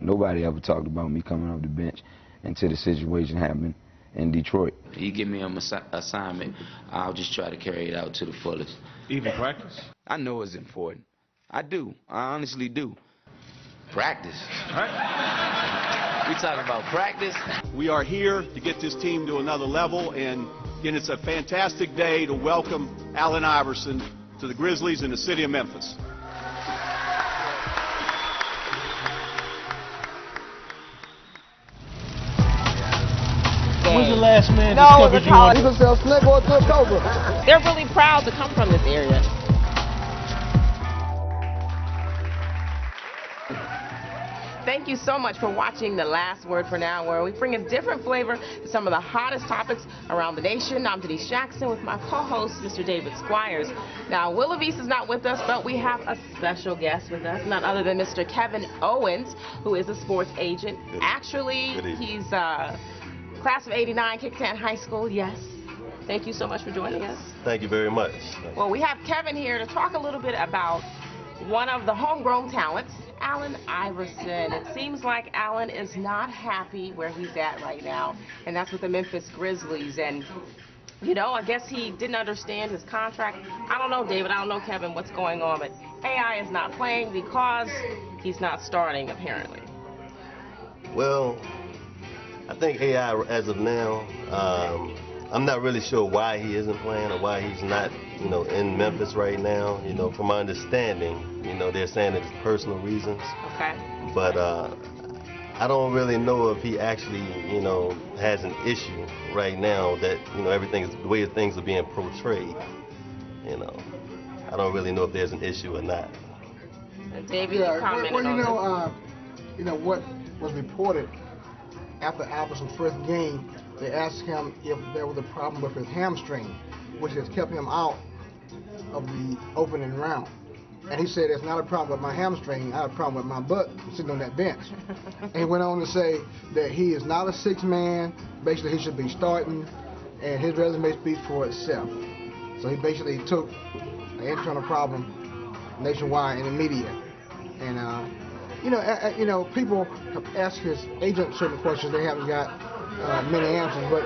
Nobody ever talked about me coming off the bench until the situation happened in Detroit. You give me an assignment, I'll just try to carry it out to the fullest. Even practice? I know it's important. I do. I honestly do. Practice. Right. We talking about practice. We are here to get this team to another level, and again, it's a fantastic day to welcome Allen Iverson to the Grizzlies in the city of Memphis. When's the last man No, discovered you on? you can sell snake oil to a cobra. They're really proud to come from this area. Thank you so much for watching The Last Word for Now, where we bring a different flavor to some of the hottest topics around the nation. I'm Denise Jackson with my co-host, Mr. David Squires. Now, Will Levis is not with us, but we have a special guest with us, none other than Mr. Kevin Owens, who is a sports agent. Actually, he's class of '89, Kickstand High School, yes. Thank you so much for joining us. Thank you very much. Well, we have Kevin here to talk a little bit about one of the homegrown talents, Allen Iverson. It seems like Allen is not happy where he's at right now, and that's with the Memphis Grizzlies. And, you know, I guess he didn't understand his contract. I don't know, David. I don't know, Kevin, what's going on, but AI is not playing because he's not starting, apparently. Well, I think AI, as of now, I'm not really sure why he isn't playing or why he's not, you know, in Memphis right now. You know, from my understanding, you know, they're saying it's personal reasons. Okay. But I don't really know if he actually, you know, has an issue right now that, you know, the way things are being portrayed. You know, I don't really know if there's an issue or not. David, you commented on you know what was reported after Iverson's first game. They asked him if there was a problem with his hamstring, which has kept him out of the opening round. And he said, it's not a problem with my hamstring, I have a problem with my butt sitting on that bench. And he went on to say that he is not a sixth man, basically he should be starting, and his resume speaks for itself. So he basically took an internal problem nationwide in the media. And you know, people have asked his agent certain questions, they haven't got many answers, but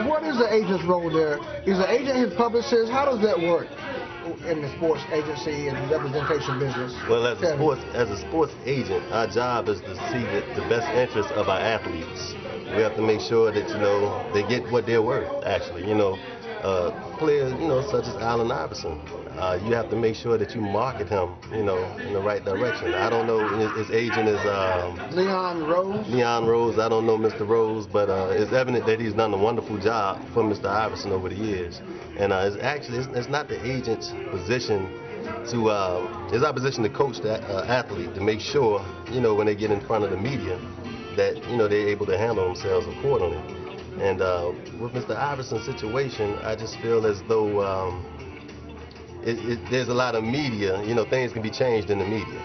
what is the agent's role there? Is the agent his publicist? How does that work in the sports agency and representation business? Well, as a sports agent, our job is to see the best interests of our athletes. We have to make sure that, you know, they get what they're worth, actually. You know, players, you know, such as Allen Iverson, you have to make sure that you market him, you know, in the right direction. I don't know, his agent is Leon Rose. Leon Rose. I don't know Mr. Rose, but it's evident that he's done a wonderful job for Mr. Iverson over the years. And it's not the agent's position to, it's our position to coach the athlete to make sure, you know, when they get in front of the media, that, you know, they're able to handle themselves accordingly. And with Mr. Iverson's situation, I just feel as though there's a lot of media, you know, things can be changed in the media.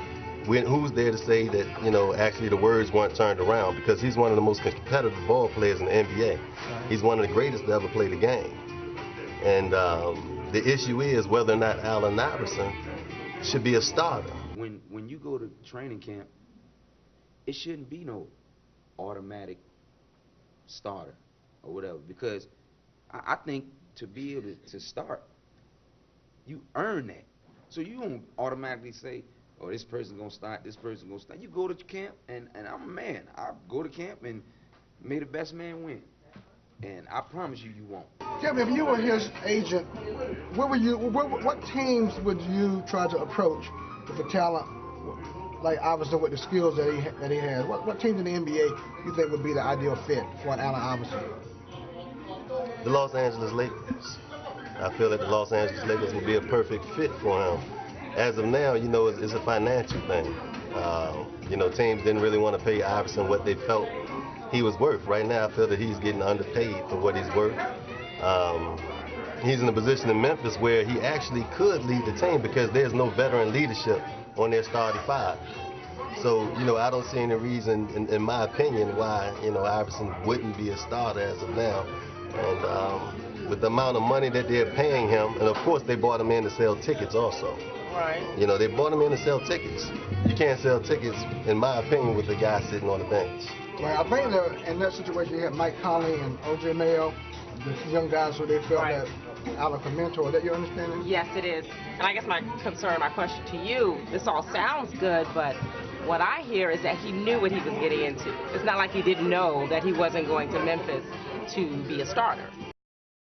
Who's there to say that, you know, actually the words weren't turned around? Because he's one of the most competitive ball players in the NBA. He's one of the greatest to ever play the game. And the issue is whether or not Allen Iverson should be a starter. When you go to training camp, it shouldn't be no automatic starter or whatever, because I think to be able to start, you earn that. So you don't automatically say, oh, this person's gonna start, this person's gonna start. You go to camp, and I'm a man. I go to camp and may the best man win. And I promise you, you won't. Kevin, if you were his agent, what teams would you try to approach with a talent like Iverson with the skills that he has? What teams in the NBA you think would be the ideal fit for an Allen Iverson? The Los Angeles Lakers. I feel that the Los Angeles Lakers would be a perfect fit for him. As of now, you know, it's a financial thing. You know, teams didn't really want to pay Iverson what they felt he was worth. Right now, I feel that he's getting underpaid for what he's worth. He's in a position in Memphis where he actually could lead the team because there's no veteran leadership on their starting five. So, you know, I don't see any reason, in my opinion, why, you know, Iverson wouldn't be a starter as of now. And with the amount of money that they're paying him, and of course they brought him in to sell tickets also. Right. You know, they brought him in to sell tickets. You can't sell tickets, in my opinion, with the guy sitting on the bench. Well, I think that in that situation you had Mike Conley and O.J. Mayo, the young guys, so they felt Right. that out of a mentor. Is that your understanding? Yes, it is. And I guess my concern, my question to you, this all sounds good, but what I hear is that he knew what he was getting into. It's not like he didn't know that he wasn't going to Memphis to be a starter.